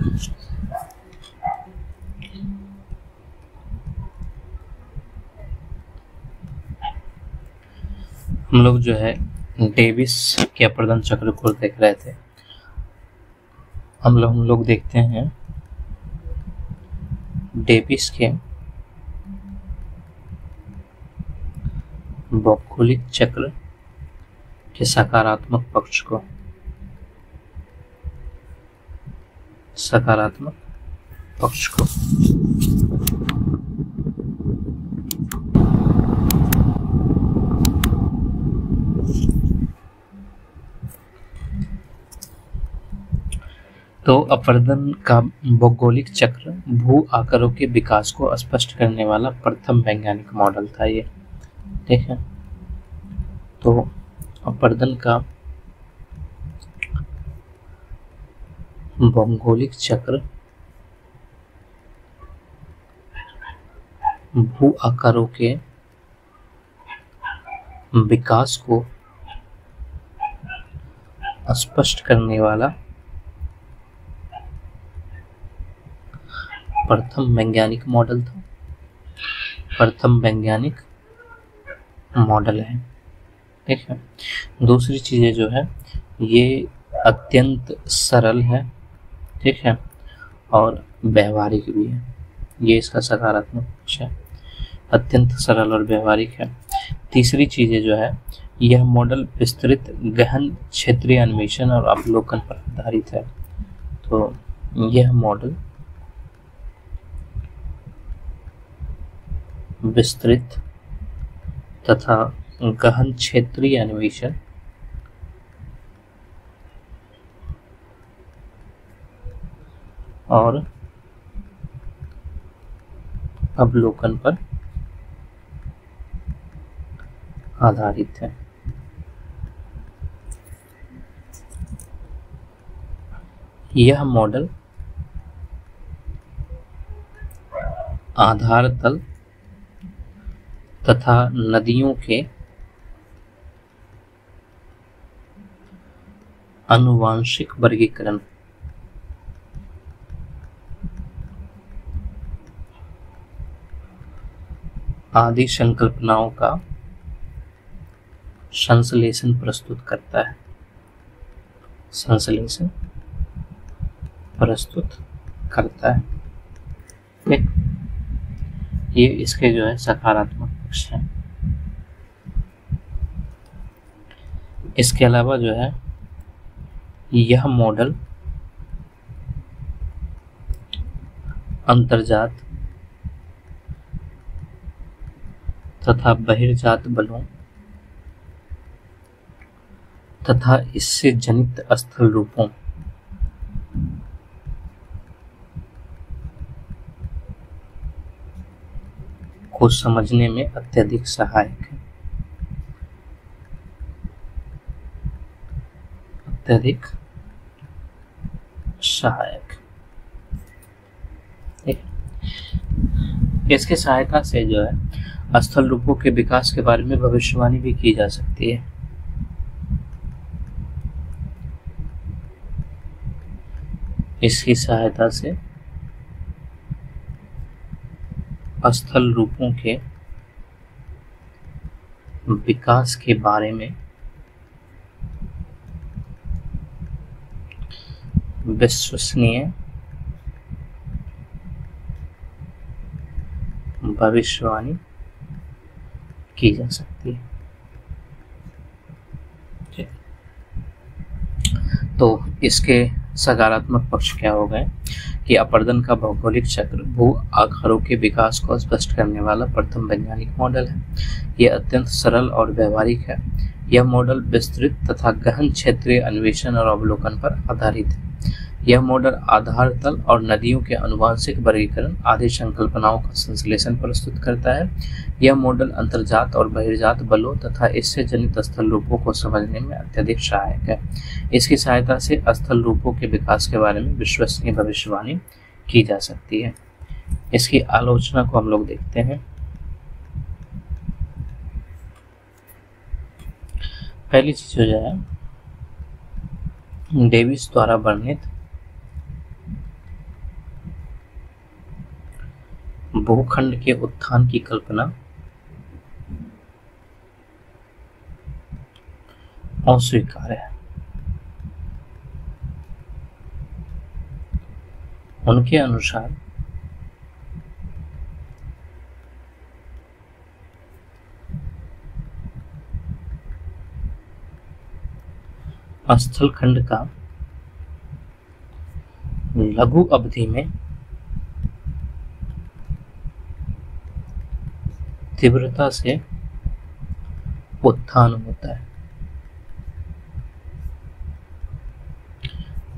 हम लोग जो है डेविस के अपर्दन चक्र को देख रहे थे। हम लोग देखते हैं डेविस के भौगोलिक चक्र के सकारात्मक पक्ष को। तो अपर्दन का भौगोलिक चक्र भू आकारों के विकास को स्पष्ट करने वाला प्रथम वैज्ञानिक मॉडल था ये। ठीक है, तो अपर्दन का भौगोलिक चक्र भू आकारों के विकास को स्पष्ट करने वाला प्रथम वैज्ञानिक मॉडल है। ठीक है, दूसरी चीजें जो है ये अत्यंत सरल है। ठीक है, और व्यवहारिक भी है। ये इसका सकारात्मक पक्ष है, अत्यंत सरल और व्यवहारिक है। तीसरी चीजें जो है यह मॉडल विस्तृत गहन क्षेत्रीय अन्वेषण और अवलोकन पर आधारित है। तो यह मॉडल विस्तृत तथा गहन क्षेत्रीय अन्वेषण और अवलोकन पर आधारित है। यह मॉडल आधार तल तथा नदियों के आनुवांशिक वर्गीकरण आदि संकल्पनाओं का संश्लेषण प्रस्तुत करता है। ठीक, ये इसके जो है सकारात्मक पक्ष है। इसके अलावा जो है यह मॉडल अंतर्जात तथा बहिर्जात बलों तथा इससे जनित स्थल रूपों को समझने में अत्यधिक सहायक है। इसके सहायता से जो है स्थल रूपों के विकास के बारे में भविष्यवाणी भी की जा सकती है। इसकी सहायता से स्थल रूपों के विकास के बारे में विश्वसनीय भविष्यवाणी की जा सकती है। तो इसके सकारात्मक पक्ष क्या हो गए कि अपर्दन का भौगोलिक चक्र भू आकारों के विकास को स्पष्ट करने वाला प्रथम वैज्ञानिक मॉडल है। यह अत्यंत सरल और व्यवहारिक है। यह मॉडल विस्तृत तथा गहन क्षेत्रीय अन्वेषण और अवलोकन पर आधारित है। यह मॉडल आधार तल और नदियों के आनुवांशिक वर्गीकरण आदि संकल्पनाओं का संश्लेषण प्रस्तुत करता है। यह मॉडल अंतर्जात और बहिर्जात बलों तथा इससे जनित स्थल रूपों को समझने में अत्यधिक सहायक है। इसकी सहायता से स्थल रूपों के विकास के बारे में विश्वसनीय भविष्यवाणी की जा सकती है। इसकी आलोचना को हम लोग देखते हैं। पहली चीज जो है डेविस द्वारा वर्णित भूखंड के उत्थान की कल्पना अस्वीकार्य है। उनके अनुसार स्थल खंड का लघु अवधि में तीव्रता से उत्थान होता है,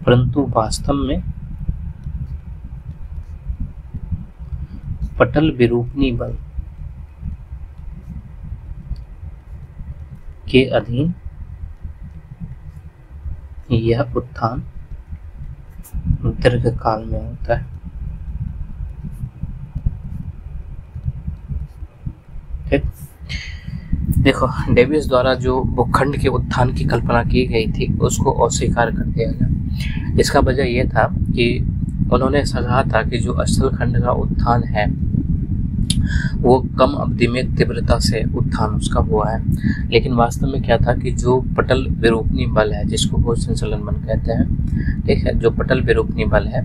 परंतु वास्तव में पटल विरूपणी बल के अधीन यह उत्थान दीर्घकाल में होता है। ठीक, देखो डेविस द्वारा जो भूखंड के उत्थान की कल्पना की गई थी उसको अस्वीकार कर दिया गया। इसका वजह यह था कि उन्होंने समझा था कि जो स्थल खंड का उत्थान है वो कम अवधि में तीव्रता से उत्थान उसका हुआ है, लेकिन वास्तव में क्या था कि जो पटल विरूपणी बल है, जिसको भू संचलन बल कहते हैं, ठीक है, जो पटल विरूपणी बल है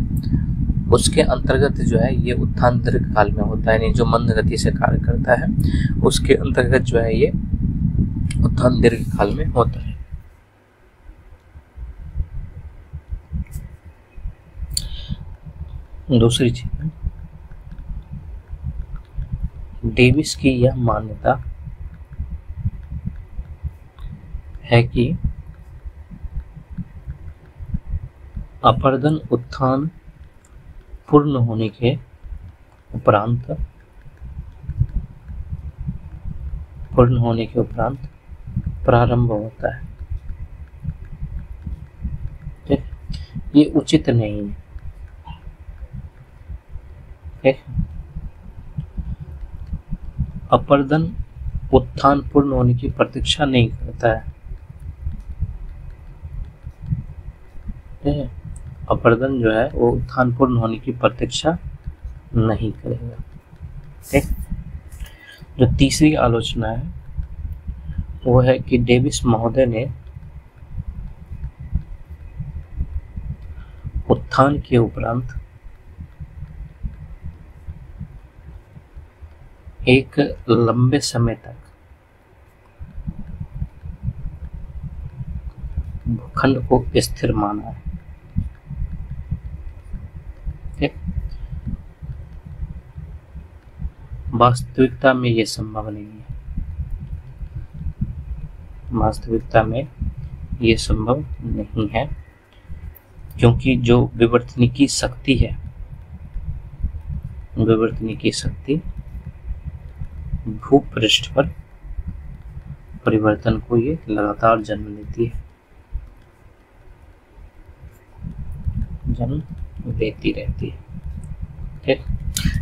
उसके अंतर्गत जो है ये उत्थान दीर्घकाल में होता है, यानी जो मंद गति से कार्य करता है उसके अंतर्गत जो है ये उत्थान दीर्घकाल में होता है। दूसरी चीज, डेविस की यह मान्यता है कि अपर्दन उत्थान पूर्ण होने के उपरांत प्रारंभ होता है। ठीक, ये उचित नहीं है। ठीक, अपर्दन उत्थान पूर्ण होने की प्रतीक्षा नहीं करता है। अपर्दन जो है वो उत्थान पूर्ण होने की प्रतीक्षा नहीं करेगा। ठीक, जो तीसरी आलोचना है वो है कि डेविस महोदय ने उत्थान के उपरांत एक लंबे समय तक भूखंड को स्थिर माना है। वास्तविकता में ये संभव नहीं है। वास्तविकता में ये संभव नहीं है क्योंकि जो विवर्तनिकी शक्ति है, विवर्तनिकी शक्ति भूपृष्ठ पर परिवर्तन को ये लगातार जन्म देती है, जन्म देती रहती है। ठीक,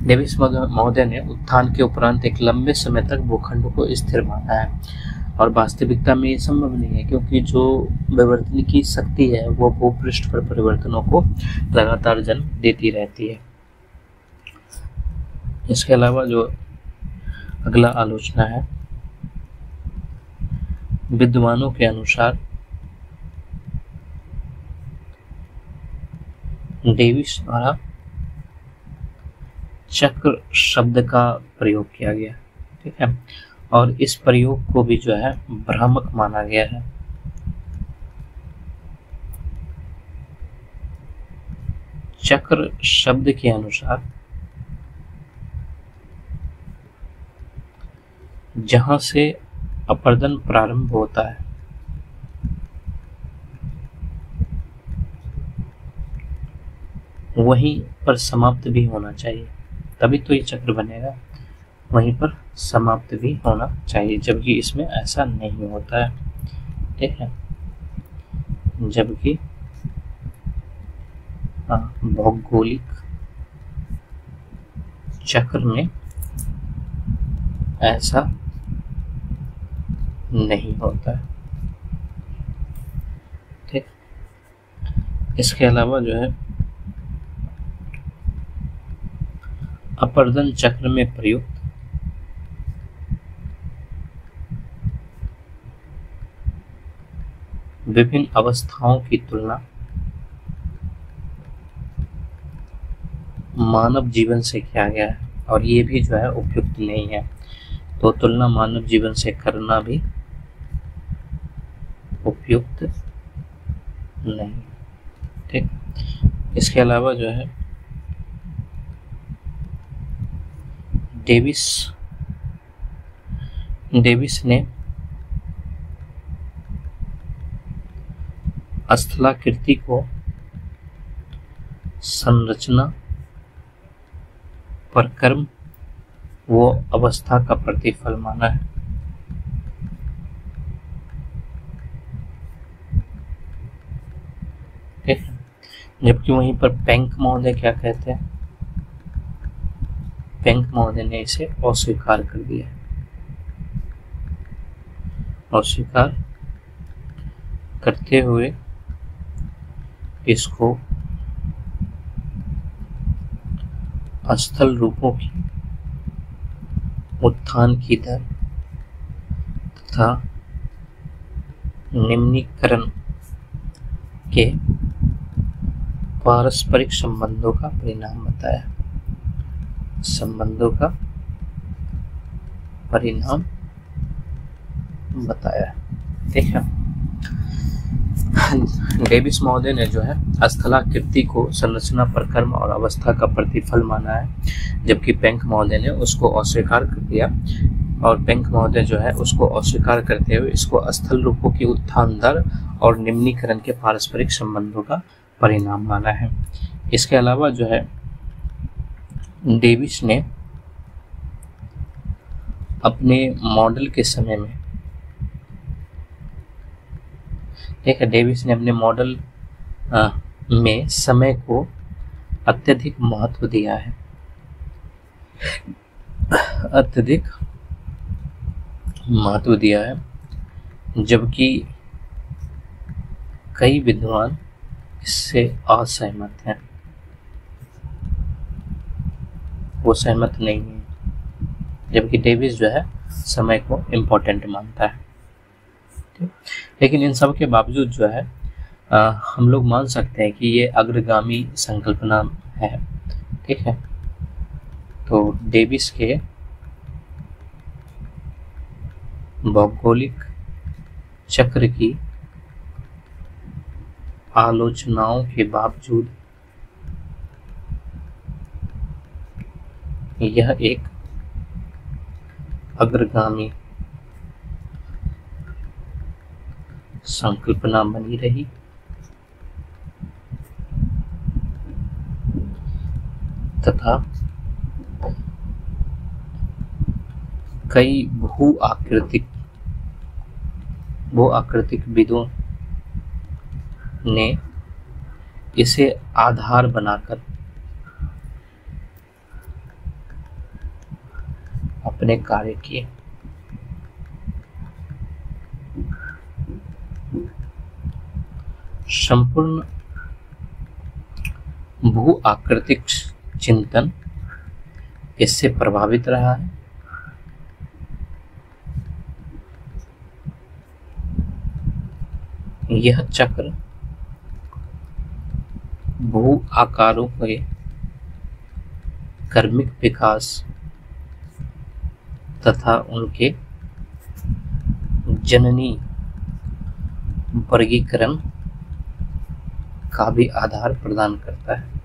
डेविस महोदय ने उत्थान के उपरांत एक लंबे समय तक भूखंड को स्थिर माना है और वास्तविकता में ये संभव नहीं है क्योंकि जो विवर्तनिकी शक्ति है वो भूपृष्ठ पर परिवर्तनों को लगातार जन्म देती रहती है। इसके अलावा जो अगला आलोचना है, विद्वानों के अनुसार डेविस द्वारा चक्र शब्द का प्रयोग किया गया। ठीक है, और इस प्रयोग को भी जो है भ्रामक माना गया है। चक्र शब्द के अनुसार जहां से अपर्दन प्रारंभ होता है वहीं पर समाप्त भी होना चाहिए, तभी तो ये चक्र बनेगा। वहीं पर समाप्त भी होना चाहिए, जबकि इसमें ऐसा नहीं होता है। ठीक है, जबकि भौगोलिक चक्र में ऐसा नहीं होता है। ठीक, इसके अलावा जो है अपर्दन चक्र में प्रयुक्त विभिन्न अवस्थाओं की तुलना मानव जीवन से किया गया है, और ये भी जो है उपयुक्त नहीं है। तो तुलना मानव जीवन से करना भी उपयुक्त नहीं। ठीक, इसके अलावा जो है डेविस ने स्थलाकृति को संरचना, प्रक्रम वो अवस्था का प्रतिफल माना है। ठीक है, जबकि वहीं पर पेंक महोदय क्या कहते हैं, पेंक महोदय ने इसे अस्वीकार कर दिया, अस्वीकार करते हुए इसको स्थल रूपों की उत्थान की दर तथा निम्नीकरण के पारस्परिक संबंधों का परिणाम बताया, संबंधों का परिणाम बताया। ठीक है, डेविस महोदय ने जो है स्थलाकृति को संरचना, प्रक्रम और अवस्था का प्रतिफल माना है, जबकि पेंक महोदय ने उसको अस्वीकार कर दिया, और पेंक महोदय जो है उसको अस्वीकार करते हुए इसको स्थल रूपों की उत्थान दर और निम्नीकरण के पारस्परिक संबंधों का परिणाम माना है। इसके अलावा जो है डेविस ने अपने मॉडल के समय में, ठीक है, डेविस ने अपने मॉडल में समय को अत्यधिक महत्व दिया है, अत्यधिक महत्व दिया है, जबकि कई विद्वान इससे असहमत हैं, वो सहमत नहीं है, जबकि डेविस जो है समय को इम्पोर्टेंट मानता है। लेकिन इन सब के बावजूद जो है हम लोग मान सकते हैं कि ये अग्रगामी संकल्पना है। ठीक है, तो डेविस के भौगोलिक चक्र की आलोचनाओं के बावजूद यह एक अग्रगामी संकल्पना बनी रही तथा कई भू आकृतिक विदों ने इसे आधार बनाकर अपने कार्य किए। संपूर्ण भू आकृतिक चिंतन इससे प्रभावित रहा है। यह चक्र भू आकारों के कर्मिक विकास तथा उनके जननी वर्गीकरण का भी आधार प्रदान करता है।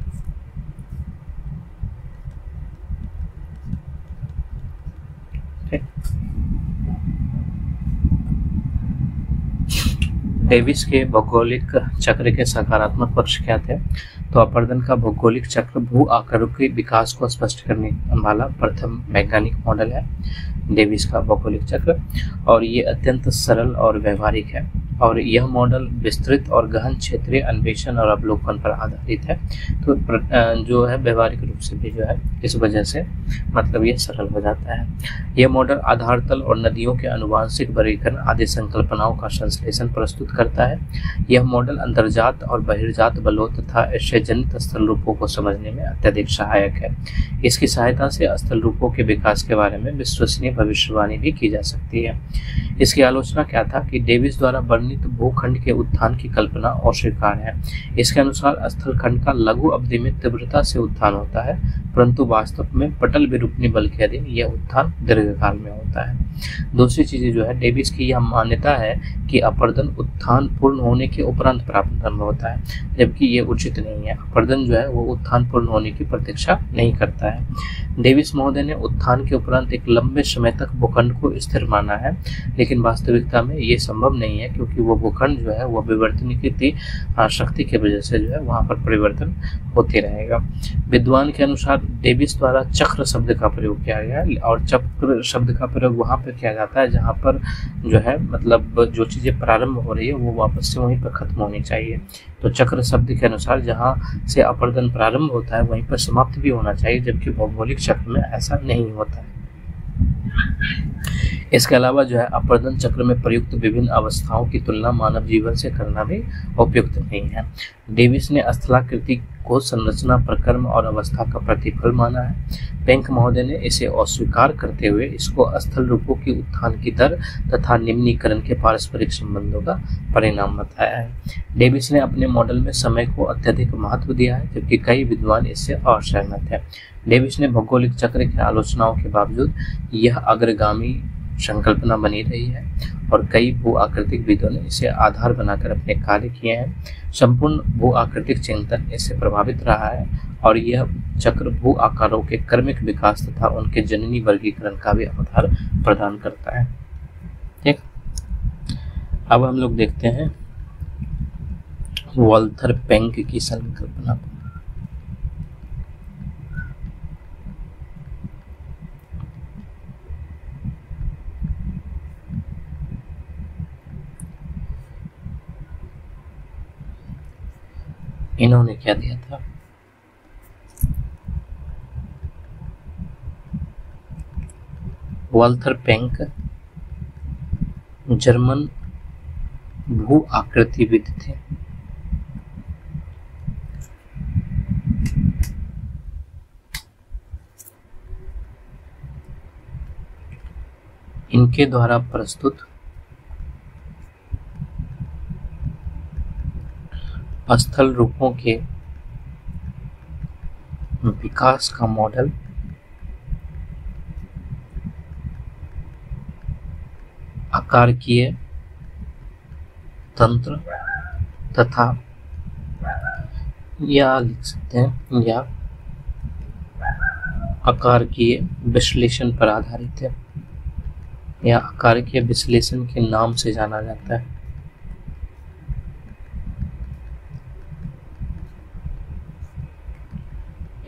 डेविस के भौगोलिक चक्र के सकारात्मक पक्ष क्या थे? तो अपर्दन का भौगोलिक चक्र भू आकारों के विकास को स्पष्ट करने वाला प्रथम वैज्ञानिक मॉडल है। डेविस का भौगोलिक चक्र, और ये अत्यंत सरल और व्यवहारिक है और यह मॉडल विस्तृत और गहन क्षेत्रीय अन्वेषण और अवलोकन पर आधारित है। तो जो है व्यवहारिक रूप से भी जो है इस वजह से मतलब ये सरल हो जाता है। यह मॉडल आधार तल और नदियों के अनुवांशिक वर्गीकरण आदि संकल्पनाओं का संश्लेषण प्रस्तुत करता है। यह मॉडल अंतर्जात और बहिर्जात बलों तथा एशियाजनित स्थल रूपों को समझने में अत्यधिक सहायक है। इसकी सहायता से स्थल रूपों के विकास के बारे में विश्वसनीय भविष्यवाणी भी की जा सकती है। इसकी आलोचना क्या था कि डेविस द्वारा वर्णित भूखंड के उत्थान की कल्पना अस्वीकार्य है। इसके अनुसार स्थल खंड का लघु अवधि में तीव्रता से उत्थान होता है, परंतु वास्तव में पटल विरूपणी बल के अधीन यह उत्थान दीर्घकाल में होता है। दूसरी चीज जो है, डेविस की यह मान्यता है कि अपर्दन उत्थान पूर्ण होने के उपरांत प्रारंभ होता है, जबकि ये उचित नहीं है। अपर्दन जो है वो उत्थान पूर्ण होने की प्रतीक्षा नहीं करता है। डेविस महोदय ने उत्थान के उपरांत एक लंबे समय तक भूखंड को स्थिर माना है, लेकिन वास्तविकता में ये संभव नहीं है, क्योंकि वो भूखंड जो है वो विवर्तनिक शक्ति की वजह से जो है वहां पर परिवर्तन होते रहेगा। विद्वान के अनुसार डेविस द्वारा चक्र शब्द का प्रयोग किया गया है, और चक्र शब्द का प्रयोग वहां पर किया जाता है जहां पर जो है मतलब जो चीजें प्रारंभ हो रही है वो वापस से वहीं पर खत्म होनी चाहिए। तो चक्र शब्द के अनुसार जहां से अपर्दन प्रारंभ होता है वहीं पर समाप्त भी होना चाहिए, जबकि भौगोलिक चक्र में ऐसा नहीं होता है। इसके अलावा जो है अपर्दन चक्र में प्रयुक्त विभिन्न अवस्थाओं की तुलना मानव जीवन से करना भी उपयुक्त नहीं है। डेविस ने स्थलाकृति को संरचना, प्रक्रम और अवस्था का प्रतिफल माना है। पेंक महोदय ने इसे अस्वीकार करते हुए इसको स्थल रूपों की उत्थान की दर तथा निम्नीकरण के पारस्परिक संबंधों का परिणाम बताया है। डेविस ने अपने मॉडल में समय को अत्यधिक महत्व दिया है, जबकि कई विद्वान इससे असहमत है। डेविस ने भौगोलिक चक्र की आलोचनाओं के बावजूद यह अग्रगामी संकल्पना बनी रही है और कई भू आकृतिक विदों ने इसे आधार बनाकर अपने कार्य किए हैं। संपूर्ण भू आकृतिक चिंतन इससे प्रभावित रहा है और यह चक्र भू आकारों के क्रमिक विकास तथा उनके जननी वर्गीकरण का भी आधार प्रदान करता है। ठीक, अब हम लोग देखते हैं वॉल्थर पेंक की संकल्पना। इन्होंने क्या दिया था? वॉल्थर पेंक जर्मन भू आकृतिविद थे। इनके द्वारा प्रस्तुत स्थल रूपों के विकास का मॉडल आकारकीय तंत्र तथा या लिख सकते हैं या आकारकीय विश्लेषण पर आधारित है, या आकारकीय विश्लेषण के नाम से जाना जाता है।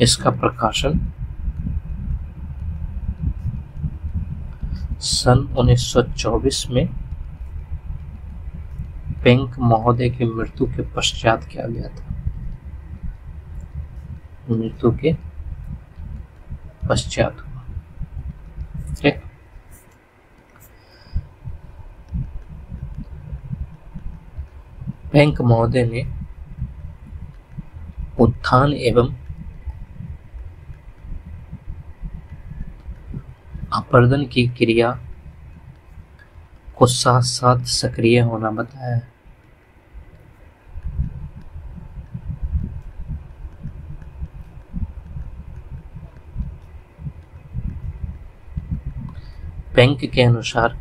इसका प्रकाशन सन 1924 में पेंक महोदय की मृत्यु के पश्चात किया गया था। मृत्यु के पश्चात हुआ। ठीक, पेंक महोदय ने उत्थान एवं अपर्दन की क्रिया को साथ साथ सक्रिय होना बताया है। पेंक के अनुसार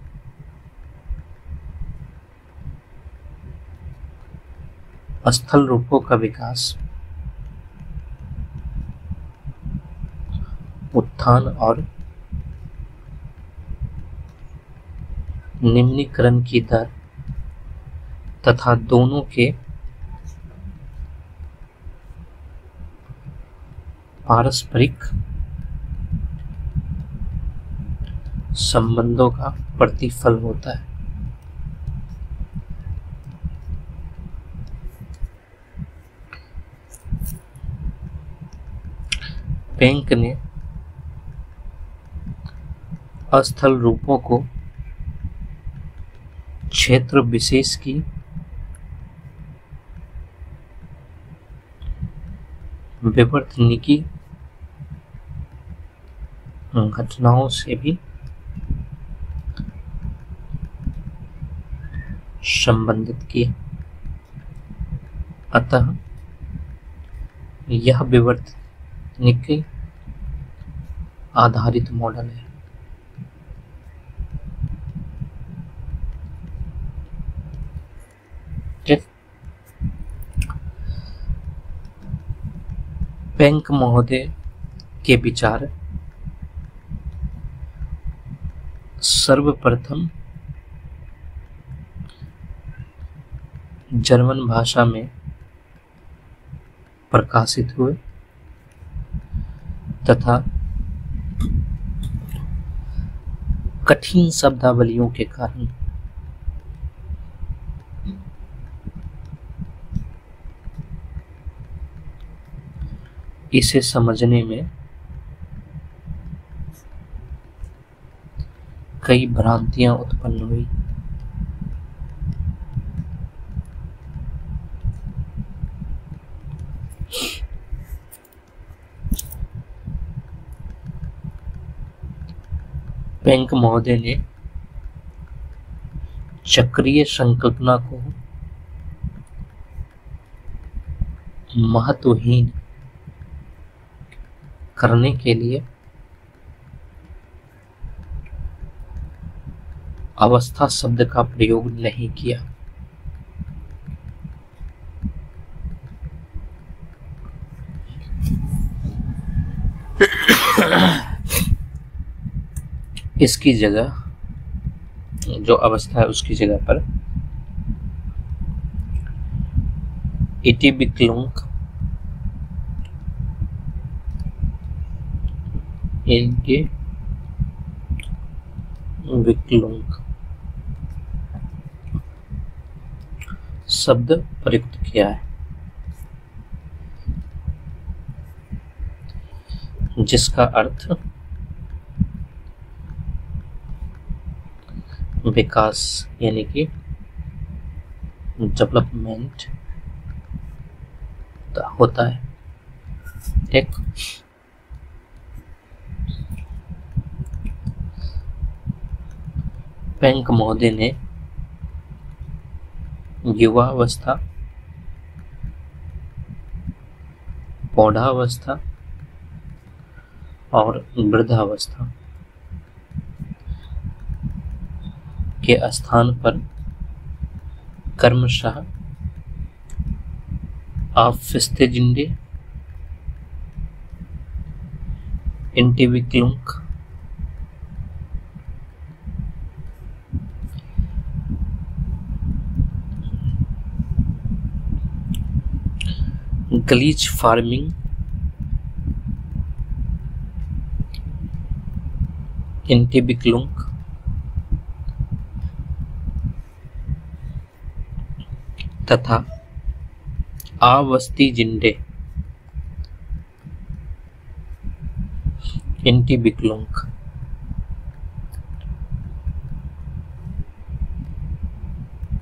स्थल रूपों का विकास उत्थान और निम्नीकरण की दर तथा दोनों के पारस्परिक संबंधों का प्रतिफल होता है। पेंक ने अस्थल रूपों को क्षेत्र विशेष की विवर्तनिकी घटनाओं से भी संबंधित किया। अतः यह विवर्तनिकी आधारित मॉडल है। पेंक महोदय के विचार सर्वप्रथम जर्मन भाषा में प्रकाशित हुए तथा कठिन शब्दावलियों के कारण इसे समझने में कई भ्रांतियां उत्पन्न हुई। पेंक महोदय ने चक्रीय संकल्पना को महत्वहीन करने के लिए अवस्था शब्द का प्रयोग नहीं किया। इसकी जगह जो अवस्था है उसकी जगह पर इटिबिक्लुंक इनके विक्लुंक शब्द प्रयुक्त किया है, जिसका अर्थ विकास यानी कि डेवलपमेंट होता है। ठीक, पेंक महोदय ने युवावस्था, पौधावस्था और वृद्धावस्था के स्थान पर कर्मशः Aufstehende, Entwicklung, Glitch farming, Entwicklung तथा आवस्तीजिंडे Entwicklung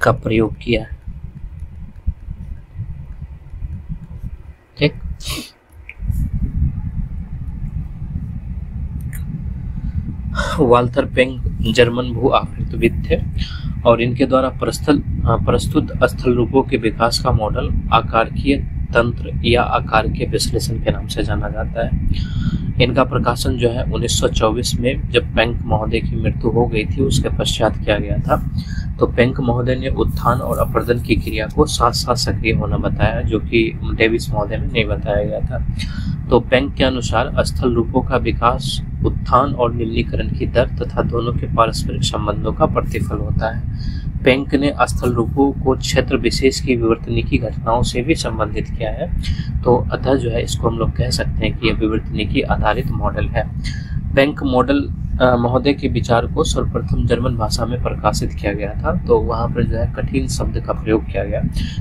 का प्रयोग किया है। ठीक, वाल्टर पेंक जर्मन भू आकृतिविद थे और इनके द्वारा प्रस्तुत स्थल रूपों के विकास का मॉडल आकारकीय तंत्र या आकार के विश्लेषण के नाम से जाना जाता है। इनका प्रकाशन जो है 1924 में जब पेंक महोदय की मृत्यु हो गई थी उसके पश्चात किया गया था। तो पेंक महोदय ने उत्थान और अपर्दन की क्रिया को साथ साथ सक्रिय होना बताया, जो कि डेविस महोदय में नहीं बताया गया था। तो पेंक के अनुसार स्थल रूपों का विकास उत्थान और निम्नीकरण की दर तथा दोनों के पारस्परिक संबंधों का प्रतिफल होता है। पेंक ने स्थल रूपों को क्षेत्र विशेष की विवर्तनिकी घटनाओं से भी संबंधित किया है। तो अतः जो है इसको हम लोग कह सकते हैं कि यह विवर्तनिकी आधारित मॉडल है। पेंक मॉडल महोदय के विचार को सर्वप्रथम जर्मन भाषा में प्रकाशित किया गया था, तो वहाँ पर जो है कठिन शब्द का प्रयोग किया गया,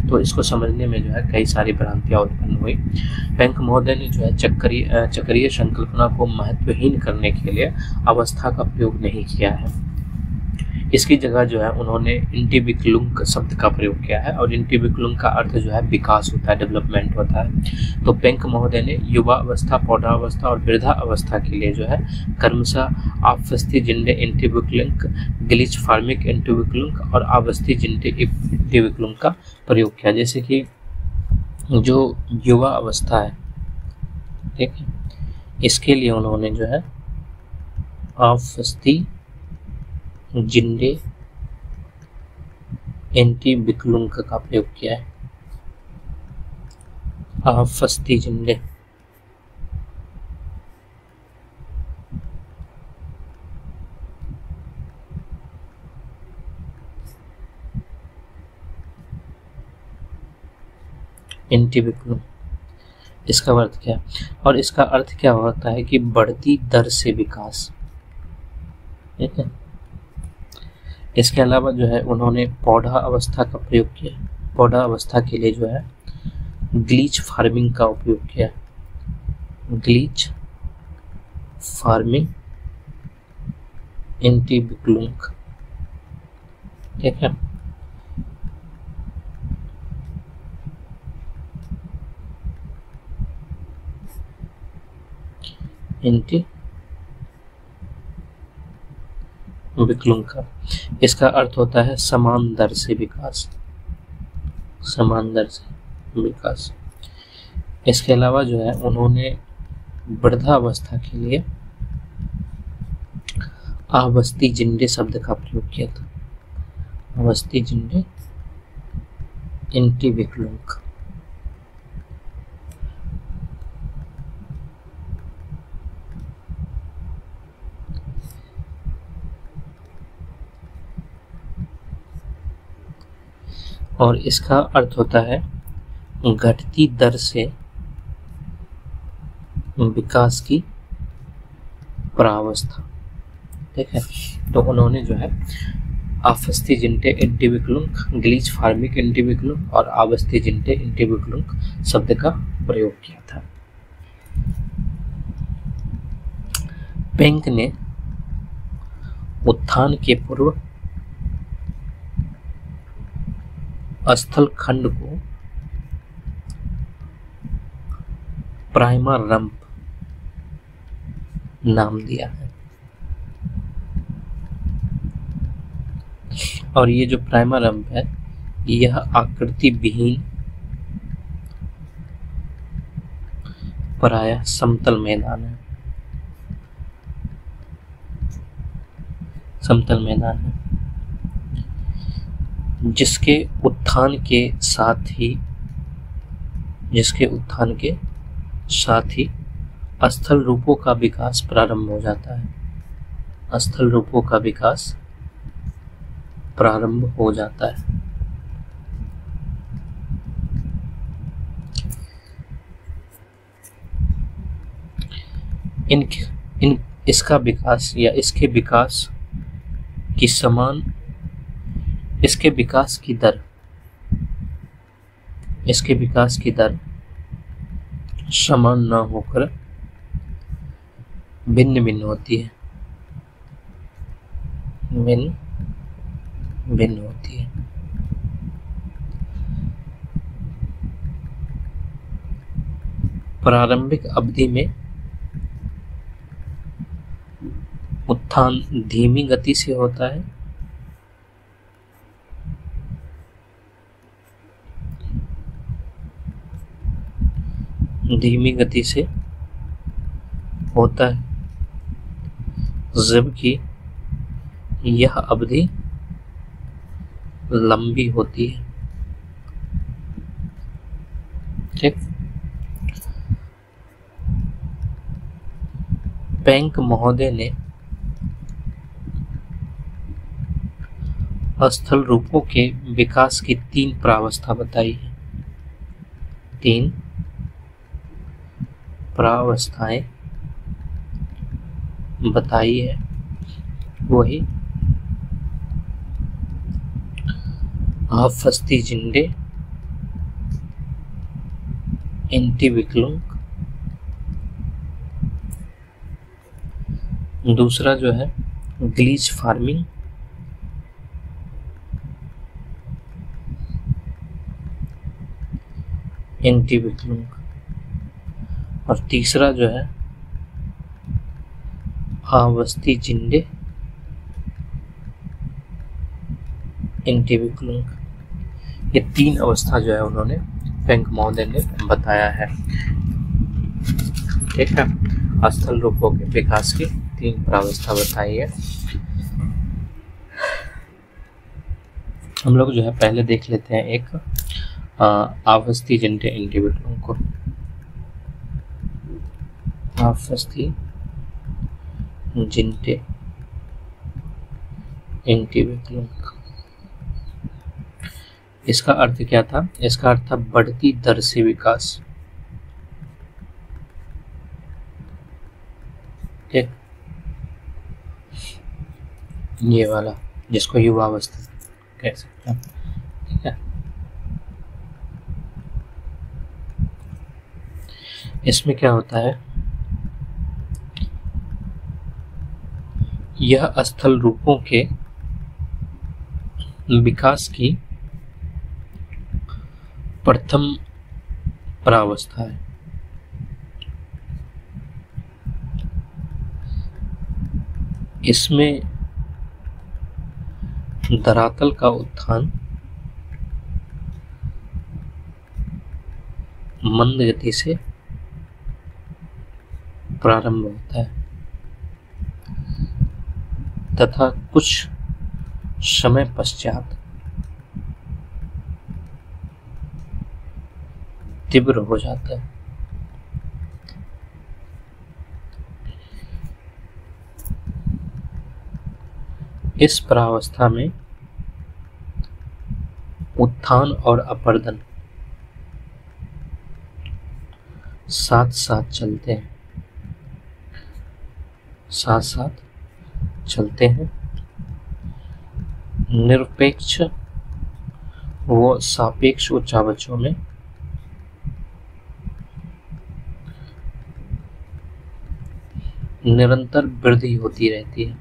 तो इसको समझने में जो है कई सारी भ्रांतियाँ उत्पन्न हुई। पेंक महोदय ने जो है चक्रीय संकल्पना को महत्वहीन करने के लिए अवस्था का प्रयोग नहीं किया है। इसकी जगह जो है उन्होंने इंटीविक्लुंग शब्द का प्रयोग किया है, और इंटीविक्लुंग का अर्थ जो है विकास होता है, डेवलपमेंट होता है। तो पेंक महोदय ने युवा अवस्था, पौधावस्था और वृद्धा अवस्था के लिए जो है क्रमशः आवस्थिजिंडे इंटीविक्लुंग, ग्लिच फार्मिक इंटीविक्लुंग और आवस्थिजिंडे इंटीविक्लुंग का प्रयोग किया। जैसे कि जो युवा अवस्था है, ठीक है, इसके लिए उन्होंने जो है आवस्थिजिंडे इंटीविक्लुंग का प्रयोग किया है। आवस्थिजिंडे इंटीविक्लुंग, इसका अर्थ क्या है? और इसका अर्थ क्या होता है कि बढ़ती दर से विकास, ठीक है। इसके अलावा जो है उन्होंने पौधा अवस्था का प्रयोग किया। पौधा अवस्था के लिए जो है ग्लीच फार्मिंग का उपयोग किया। ग्लीच फार्मिंग इंटीविक्लुंग, ठीक है। इंटीविक्लुंग का इसका अर्थ होता है समान दर से विकास, समान दर से विकास। इसके अलावा जो है उन्होंने वृद्धावस्था के लिए आवस्थिजिंडे शब्द का प्रयोग किया था। आवस्थिजिंडे इंटीविक्लुंग। और इसका अर्थ होता है घटती दर से विकास की प्रावस्था, ठीक है। तो उन्होंने जो है आवस्थिजिंडे इंटीविक्लुंग, ग्लीच फार्मिक इंटीविक्लुंग और आवस्थिजिंडे इंटीविक्लुंग शब्द का प्रयोग किया था। पेंक ने उत्थान के पूर्व स्थल खंड को प्राइमरम्प नाम दिया है, और ये जो प्राइमरम्प है यह आकृति विहीन प्रायः समतल मैदान है, समतल मैदान है, जिसके उत्थान के साथ ही स्थल रूपों का विकास प्रारंभ हो जाता है। स्थल रूपों का विकास प्रारंभ हो जाता है। इसका विकास या इसके विकास की समान, इसके विकास की दर समान न होकर भिन्न भिन्न होती है, भिन्न होती है। प्रारंभिक अवधि में उत्थान धीमी गति से होता है, धीमी गति से होता है, जबकि यह अवधि लंबी होती है, ठीक। पेंक महोदय ने स्थल रूपों के विकास की 3 प्रावस्था बताई है। 3 प्रावस्थाएं बताई है। वही आफस्ती जिंडे एंटीविक्लुम। दूसरा जो है ग्लीच फार्मिंग, एंटीविक्लुम। और तीसरा जो है आवस्थी जिंडे एंटीविक्लुम। ये 3 अवस्था जो है उन्होंने पेंक महोदय ने बताया है। ठीक है, स्थल रूपों के विकास की 3 प्रावस्था बताई है। हम लोग जो है पहले देख लेते हैं एक आवस्थी जिंडे एंटीविक्लुम को। आवस्थी जिंडे एंटीविक्लुम, इसका अर्थ क्या था? इसका अर्थ था बढ़ती दर से विकास। ठीक, ये वाला जिसको युवावस्था कह सकते हैं। ठीक है, इसमें क्या होता है, यह स्थल रूपों के विकास की प्रथम प्रावस्था है। इसमें धरातल का उत्थान मंद गति से प्रारंभ होता है तथा कुछ समय पश्चात तीव्र हो जाता है। इस प्रावस्था में उत्थान और अपरदन साथ साथ चलते हैं, साथ साथ चलते हैं। निरपेक्ष व सापेक्ष उच्चावचों में निरंतर वृद्धि होती रहती है।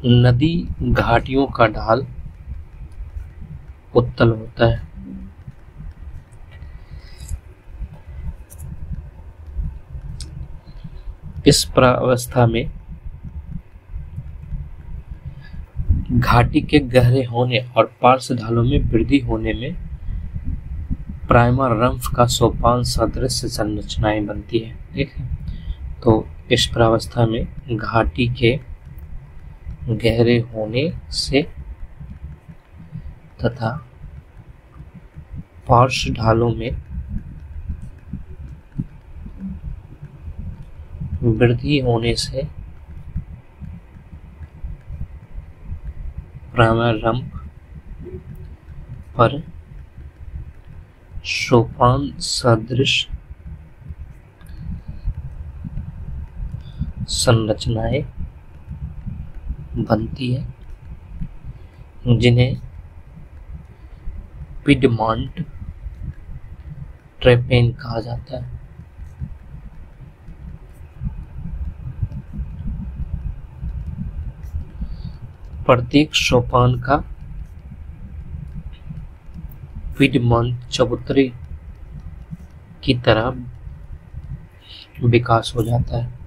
नदी घाटियों का ढाल उत्तल होता है। इस प्रावस्था में घाटी के गहरे होने और पार्श्व ढालों में वृद्धि होने में प्राइमर रंफ का सोपान सदृश संरचनाएं बनती है। ठीक है, तो इस प्रावस्था में घाटी के गहरे होने से तथा पार्श्व ढालों में वृद्धि होने से प्राइमर रंफ पर सोपान सदृश संरचनाएं बनती है, जिन्हें पिडमॉन्ट ट्रेपेन कहा जाता है। प्रत्येक सोपान का पिडमॉन्ट चबूतरे की तरह विकास हो जाता है।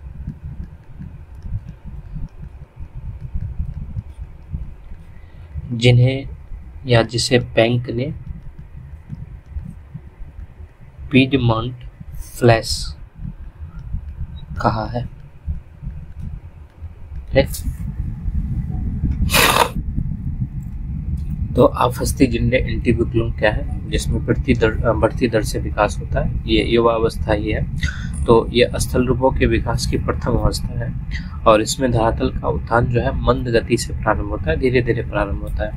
जिन्हें या जिसे बैंक ने पिडमॉन्ट फ्लैश कहा है। तो आफस्ती जिंडे एंटीविक्लुम क्या है, जिसमें बढ़ती दर से विकास होता है, ये युवा अवस्था ही है। तो ये स्थल रूपों के विकास की प्रथम अवस्था है और इसमें धरातल का उत्थान जो है मंद गति से प्रारंभ होता है, धीरे धीरे प्रारंभ होता है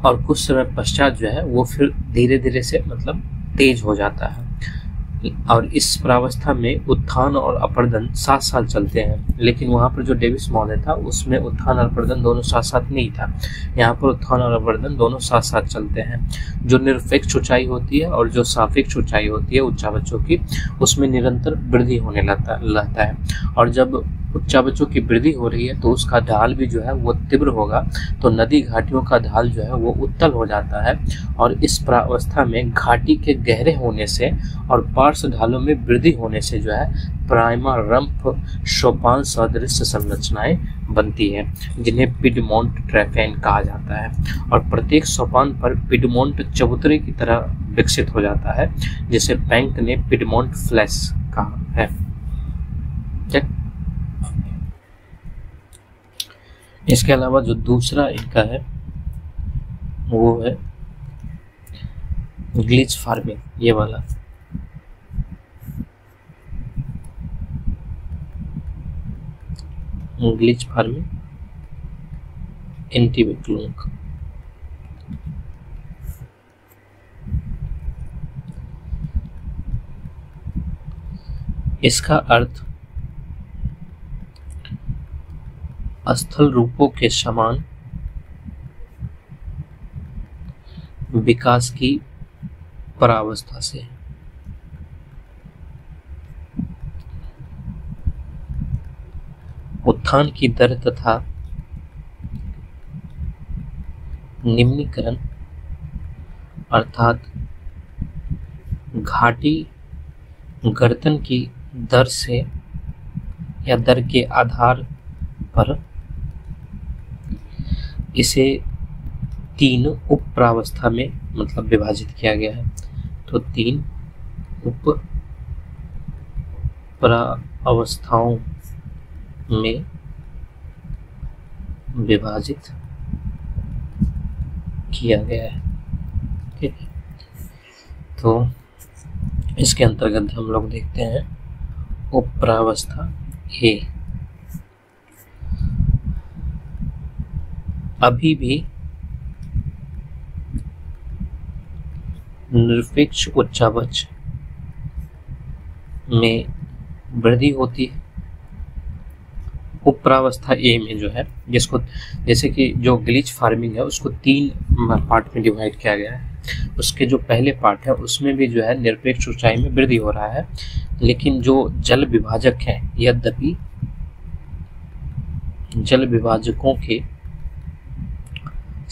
और कुछ समय पश्चात जो है वो फिर धीरे धीरे से मतलब तेज हो जाता है। और इस प्रावस्था में उत्थान और अपरदन साथ साथ चलते हैं। लेकिन वहाँ पर जो डेविस मॉडल था उसमें उत्थान और अपरदन दोनों साथ साथ नहीं था। यहाँ पर उत्थान और अपरदन दोनों साथ साथ चलते हैं। जो निरपेक्ष ऊंचाई होती है और जो सापेक्ष ऊंचाई होती है उच्चावचों की, उसमें निरंतर वृद्धि होने लगता है। और जब उच्चावचों की वृद्धि हो रही है तो उसका ढाल भी जो है वो तीव्र होगा, तो नदी घाटियों का ढाल जो है वो उत्तल हो जाता है। और इस प्रावस्था में घाटी के गहरे होने से और पार्श्व ढालों में वृद्धि होने से जो है प्राइमा रंप सोपान सदृश संरचनाएं बनती हैं, जिन्हें पिडमोंट ट्रैपेन कहा जाता है। और प्रत्येक सोपान पर पिडमोंट चबूतरे की तरह विकसित हो जाता है, जिसे बैंक ने पिडमोंट फ्लैश कहा है। इसके अलावा जो दूसरा इनका है वो है ग्लिच फार्मिंग, ये वाला। ग्लिच फार्मिंग एंटीबेक्लुंग। इसका अर्थ स्थल रूपों के समान विकास की परावस्था से उत्थान की दर तथा निम्नीकरण अर्थात घाटी गर्दन की दर से या दर के आधार पर इसे 3 उप प्रावस्था में मतलब विभाजित किया गया है। तो 3 उप प्रावस्थाओं में विभाजित किया गया है। ठीक है, तो इसके अंतर्गत हम लोग देखते हैं उप प्रावस्था ए। अभी भी निरपेक्ष उच्चावच में वृद्धि होती है। उपप्रावस्था ए में जो है, जिसको जैसे कि जो ग्लिच फार्मिंग है उसको 3 पार्ट में डिवाइड किया गया है। उसके जो पहले पार्ट है उसमें भी जो है निरपेक्ष ऊंचाई में वृद्धि हो रहा है, लेकिन जो जल विभाजक है, यद्यपि जल विभाजकों के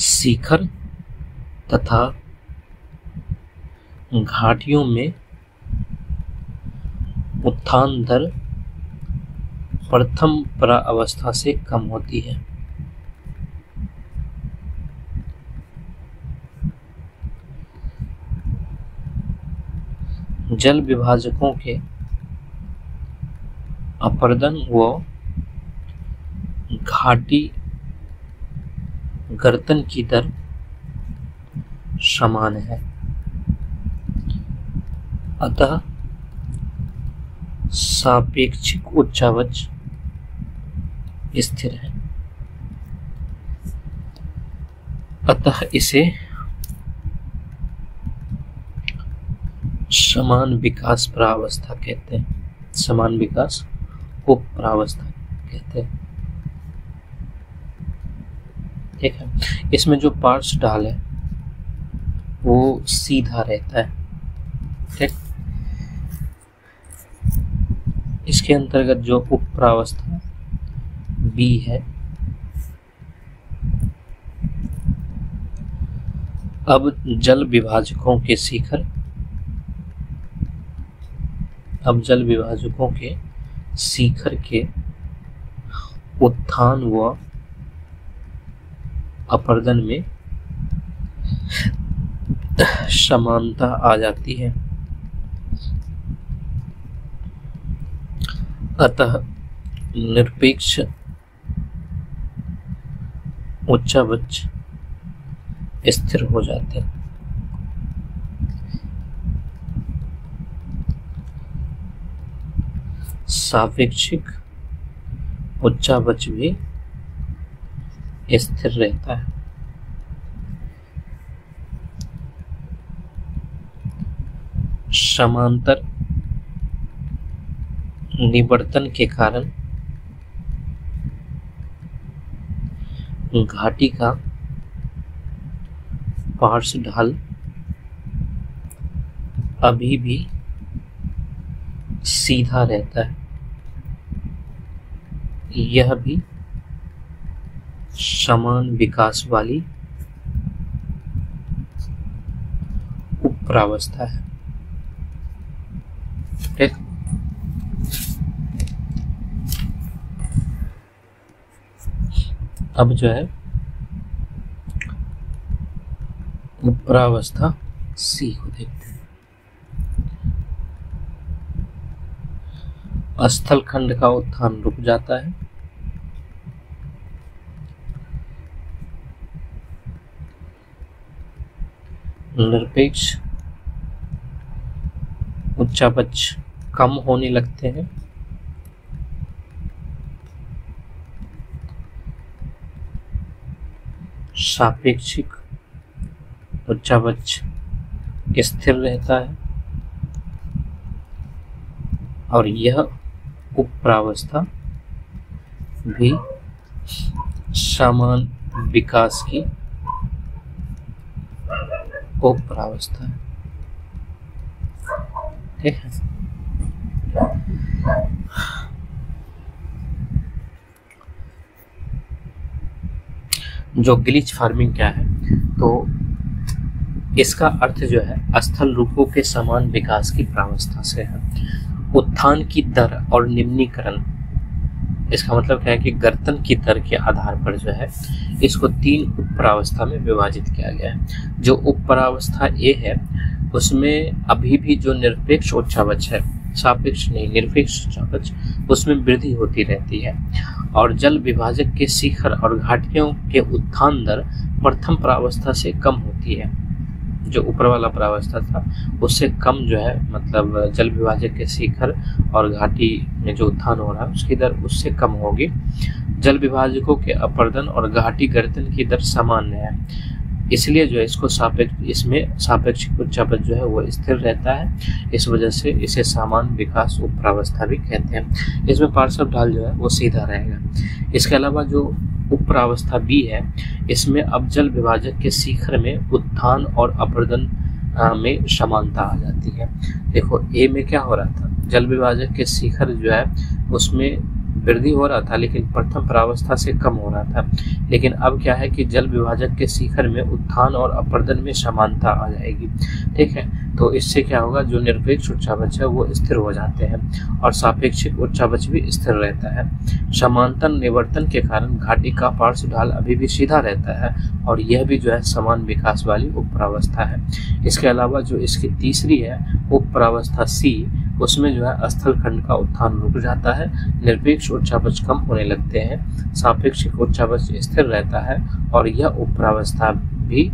शिखर तथा घाटियों में उत्थान दर प्रथम प्रावस्था से कम होती है। जल विभाजकों के अपरदन व घाटी गर्तन की दर समान है, अतः सापेक्षिक उच्चावच स्थिर है। अतः इसे समान विकास प्रावस्था कहते हैं, समान विकास उप प्रावस्था कहते हैं। ठीक है, इसमें जो पार्श्व ढाल है वो सीधा रहता है। ठीक, इसके अंतर्गत जो उप प्रावस्था बी है, अब जल विभाजकों के शिखर, अब जल विभाजकों के शिखर के उत्थान व अपरदन में समानता आ जाती है। अतः निरपेक्ष उच्चावच स्थिर हो जाते हैं। सापेक्षिक उच्चावच भी स्थिर रहता है। समांतर निवर्तन के कारण घाटी का पार्श्व ढाल अभी भी सीधा रहता है। यह भी समान विकास वाली उपप्रावस्था है। ठीक, अब जो है उपप्रावस्था सी को देखते हैं। स्थलखंड का उत्थान रुक जाता है। निरपेक्ष उच्चापच कम होने लगते हैं। सापेक्षिक उच्चापच स्थिर रहता है और यह उपप्रावस्था भी समान विकास की उपप्रावस्था है। ठीक है, जो ग्लिच फार्मिंग क्या है, तो इसका अर्थ जो है स्थल रूपों के समान विकास की प्रावस्था से है। उत्थान की दर और निम्नीकरण, इसका मतलब क्या है कि गर्तन की दर के आधार पर जो है इसको 3 उपप्रावस्था में विभाजित किया गया है। जो उपप्रावस्था ए है उसमें अभी भी जो निरपेक्ष उच्चावच है, सापेक्ष नहीं निरपेक्ष उच्चावच, उसमें वृद्धि होती रहती है और जल विभाजक के शिखर और घाटियों के उत्थान दर प्रथम प्रावस्था से कम होती है। जो ऊपर वाला प्रावस्था था उससे कम जो है, मतलब जल विभाजक के शिखर और घाटी में जो उत्थान हो रहा है उसकी दर उससे कम होगी। जल विभाजकों के अपर्दन और घाटी गर्तन की दर सामान्य है, इसलिए जो है इसको इसमें सापेक्षिक उच्चापच जो है वो स्थिर रहता है। इस वजह से इसे समान विकास उपप्रावस्था भी कहते हैं। इसमें पार्श्व ढाल जो है वो सीधा रहेगा। इसके अलावा जो उपप्रावस्था बी है, इसमें अब जल विभाजक के शिखर में उत्थान और अपर्दन में समानता आ जाती है। देखो ए में क्या हो रहा था, जल विभाजक के शिखर जो है उसमें वृद्धि हो रहा था लेकिन प्रथम प्रावस्था से कम हो रहा था। लेकिन अब क्या है कि जल विभाजक के शिखर में उत्थान और अपर्दन में समानता आ जाएगी। ठीक है, तो इससे क्या होगा, जो निरपेक्ष उच्चावच है वो स्थिर हो जाते हैं और सापेक्षिक उच्चावच भी स्थिर रहता है। समांतर निवर्तन के कारण घाटी का पार्श्व ढाल अभी भी सीधा रहता है और यह भी जो है समान विकास वाली उपप्रावस्था है। इसके अलावा जो इसकी तीसरी है उपप्रावस्था सी, उसमें जो है स्थल खंड का उत्थान रुक जाता है, निरपेक्ष उच्चावच कम होने लगते हैं, सापेक्षिक उच्चावच स्थिर रहता है और यह उपप्रावस्था भी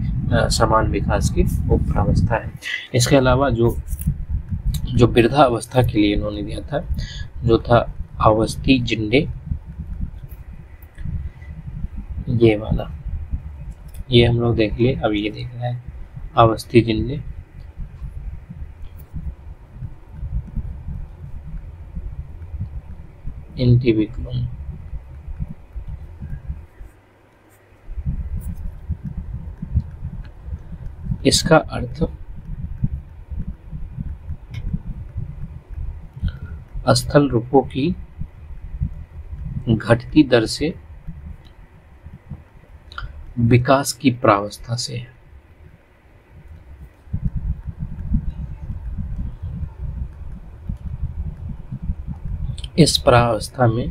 समान विकास की उपप्रावस्था है। इसके अलावा जो वृद्धा अवस्था के लिए इन्होंने दिया था, जो था अवस्थी जिंडे, ये वाला, ये हम लोग देख लिए। अब ये देख रहे हैं अवस्थी जिंडे, इंटिविकुलम, इसका अर्थ स्थल रूपों की घटती दर से विकास की प्रावस्था से है। इस प्रावस्था में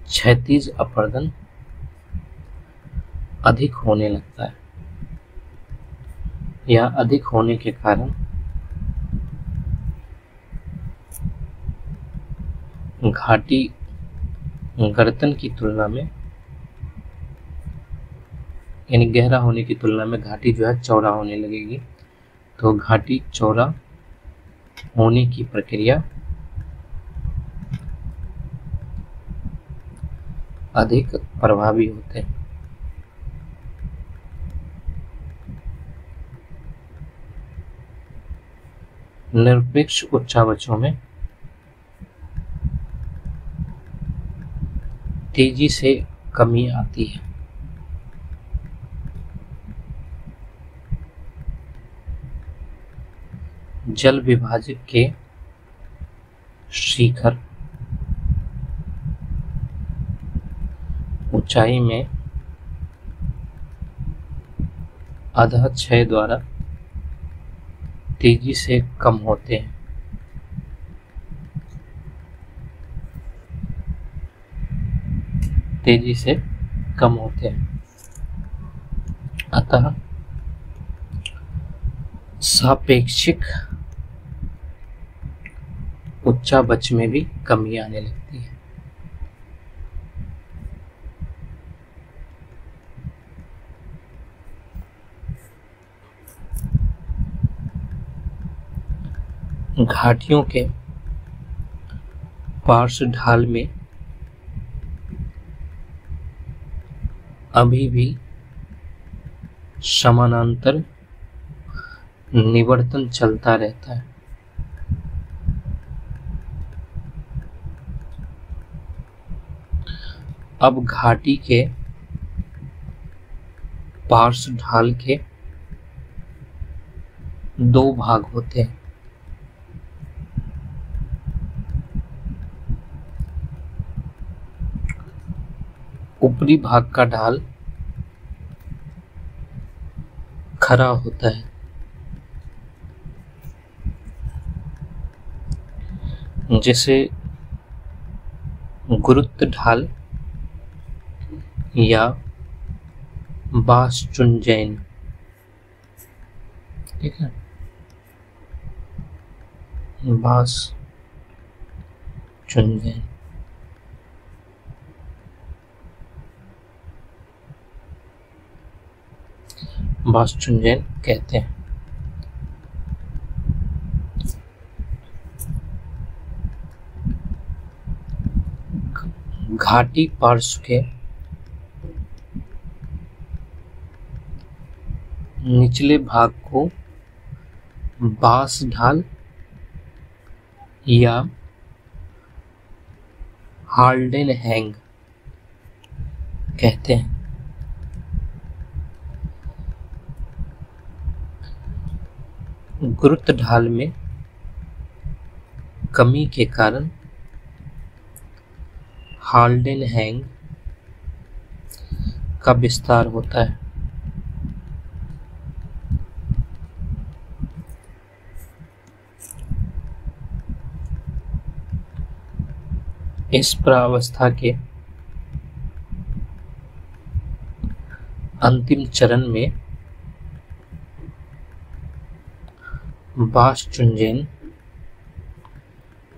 क्षैतिज अपर्दन अधिक होने लगता है। या अधिक होने के कारण घाटी गर्तन की तुलना में, यानी गहरा होने की तुलना में घाटी जो है चौड़ा होने लगेगी। तो घाटी चौड़ा होने की प्रक्रिया अधिक प्रभावी होते हैं। निरपेक्ष उच्चावचों में तेजी से कमी आती है। जल विभाजक के शिखर ऊंचाई में अधःक्षय द्वारा तेजी से कम होते हैं। तेजी से कम होते हैं। अतः सापेक्षिक उच्चावच में भी कमी आने लगती है। घाटियों के पार्श्व ढाल में अभी भी समानांतर निवर्तन चलता रहता है। अब घाटी के पार्श्व ढाल के दो भाग होते हैं। ऊपरी भाग का ढाल खड़ा होता है, जिसे गुरुत्व ढाल या बासचुंजैन, ठीक है, बासचुंजैन बासचुंजैन कहते हैं। घाटी पार्श्व के निचले भाग को बास ढाल या हाल्डेन हैंग कहते हैं। गुरुत्व ढाल में कमी के कारण हाल्डेन हैंग का विस्तार होता है। इस प्रावस्था के अंतिम चरण में बासचुंजैन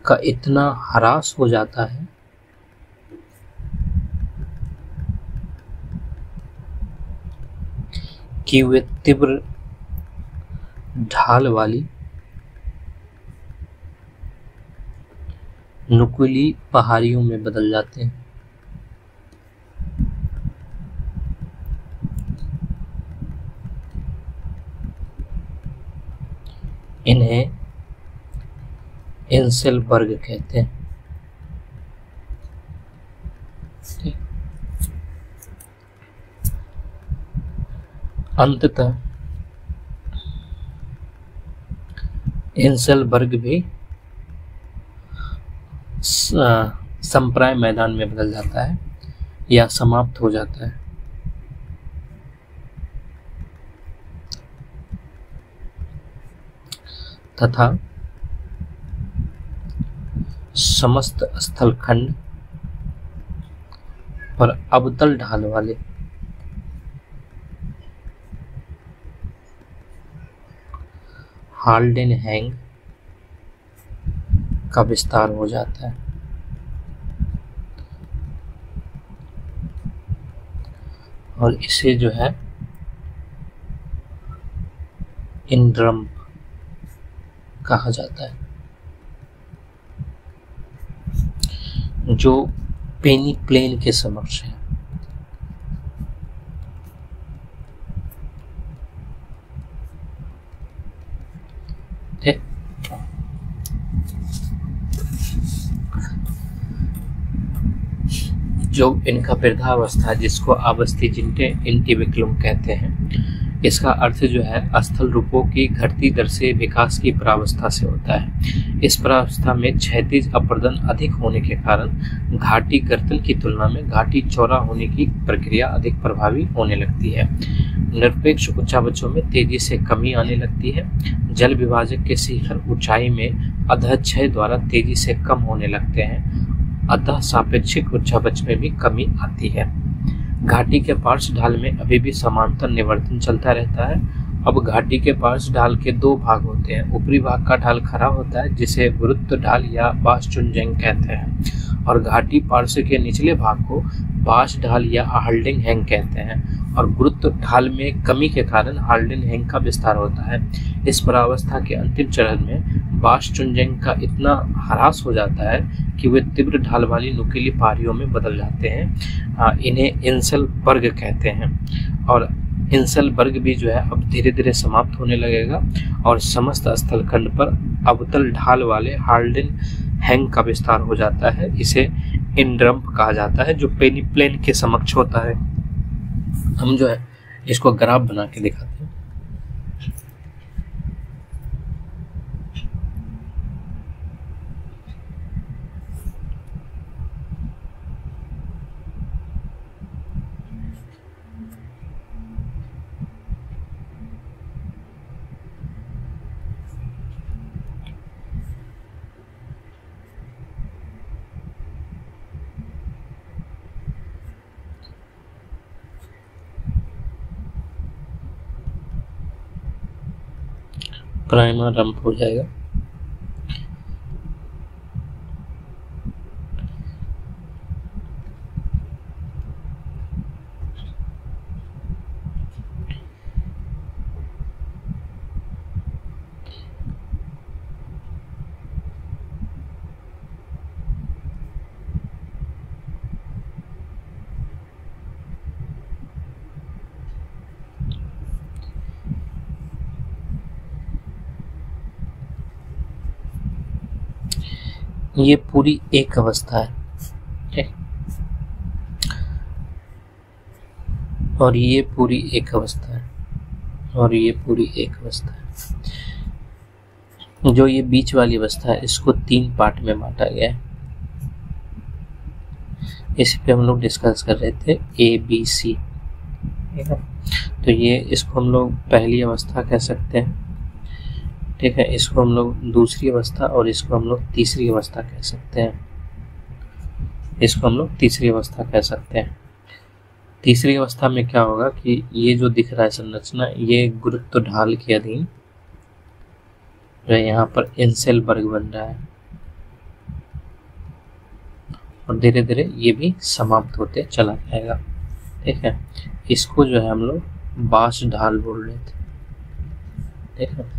का इतना ह्रास हो जाता है कि वे तीव्र ढाल वाली नुकीली पहाड़ियों में बदल जाते हैं। इन्हें इंसेलबर्ग कहते हैं। अंततः इंसेलबर्ग भी संप्राय मैदान में बदल जाता है या समाप्त हो जाता है। तथा समस्त स्थलखंड पर अवतल ढाल वाले हाल्डेन हैंग का विस्तार हो जाता है। और इसे जो है इंड्रम कहा जाता है, जो पेनी प्लेन के समक्ष है। ठीक। जो इनका वृद्धावस्था जिसको अवस्थिजिंटे इंटिविक्लुम कहते हैं, इसका अर्थ जो है स्थल रूपों की घटती दर से विकास की प्रावस्था से होता है। इस प्रावस्था में क्षैतिज अपर्दन अधिक होने के कारण घाटी गर्तन की तुलना में घाटी चौड़ा होने की प्रक्रिया अधिक प्रभावी होने लगती है। निरपेक्ष उच्चावचों में तेजी से कमी आने लगती है। जल विभाजक के शिखर ऊंचाई में अधःक्षय द्वारा तेजी से कम होने लगते हैं, अतः सापेक्षिक उच्चावच में भी कमी आती है। घाटी के पार्श्व ढाल में अभी भी समांतर निवर्तन चलता रहता है। अब घाटी के पार्श्व ढाल के दो भाग होते हैं। ऊपरी भाग का ढाल खड़ा होता है जिसे वृत्त ढाल या बासचुनजेंग कहते हैं, और घाटी पार्श्व के निचले भाग को बास ढाल या हाल्डिंग हैंग कहते हैं, और गुरुत्व ढाल में कमी के कारण हाल्डिंग हैंग का विस्तार होता है। इस प्रावस्था के अंतिम चरण में बासचुनजेंग का इतना ह्रास हो जाता है कि वे तीव्र ढाल वाली नुकीली पहाड़ियों में बदल जाते हैं। इन्हें इंसलबर्ग कहते हैं, और इंसलबर्ग भी जो है अब धीरे धीरे समाप्त होने लगेगा और समस्त स्थलखंड पर अवतल ढाल वाले हाल्डिंग हैंग का विस्तार हो जाता है। इसे इंड्रम्प कहा जाता है, जो पेनीप्लेन के समक्ष होता है। हम जो है इसको ग्राफ बना के दिखाते हैं। प्राइमर रंप हो जाएगा। ये पूरी एक अवस्था है, ठीक, और ये पूरी एक अवस्था है, और ये पूरी एक अवस्था है। जो ये बीच वाली अवस्था है इसको 3 पार्ट में बांटा गया है। इस पे हम लोग डिस्कस कर रहे थे ABC, ठीक है। तो ये इसको हम लोग पहली अवस्था कह सकते हैं, ठीक है। इसको हम लोग दूसरी अवस्था और इसको हम लोग तीसरी अवस्था कह सकते हैं। इसको हम लोग तीसरी अवस्था कह सकते हैं। तीसरी अवस्था में क्या होगा कि ये जो दिख रहा है संरचना, ये गुरुत्व ढाल के अधीन जो यहाँ पर इंसेलबर्ग बन रहा है, और धीरे धीरे ये भी समाप्त होते चला जाएगा, ठीक है। इसको जो है हम लोग बास ढाल बोल रहे थे, ठीक है।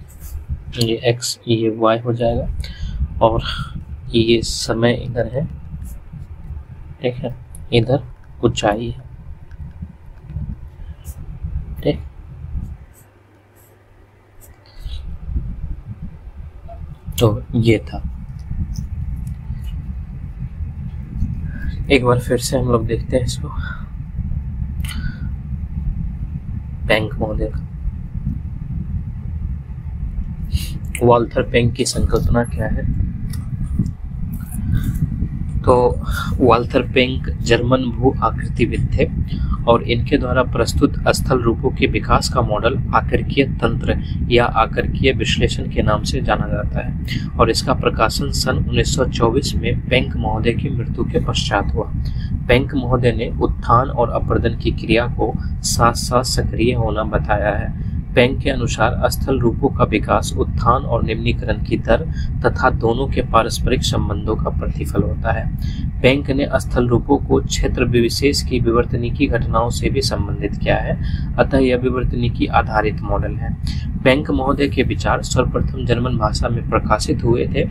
ये x ये y हो जाएगा, और ये समय इधर है, ठीक है। इधर ऊंचाई है, ठीक। तो ये था। एक बार फिर से हम लोग देखते हैं इसको। पेंक महोदय का वाल्थर पेंक की संकल्पना क्या है? तो वाल्थर पेंक जर्मन भू आकृतिविद थे, और इनके द्वारा प्रस्तुत स्थल रूपों के विकास का मॉडल आकृतीय तंत्र या आकृतीय विश्लेषण के नाम से जाना जाता है, और इसका प्रकाशन सन 1924 में पेंक महोदय की मृत्यु के पश्चात हुआ। पेंक महोदय ने उत्थान और अपरदन की क्रिया को साथ साथ सक्रिय होना बताया है। पेंक के अनुसार स्थल रूपों का विकास उत्थान और निम्नीकरण की दर तथा दोनों के पारस्परिक संबंधों का प्रतिफल होता है। पेंक ने स्थल रूपों को क्षेत्र विशेष की विवर्तनिकी घटनाओं से भी संबंधित किया है, अतः यह विवर्तनिकी आधारित मॉडल है। पेंक महोदय के विचार सर्वप्रथम जर्मन भाषा में प्रकाशित हुए थे,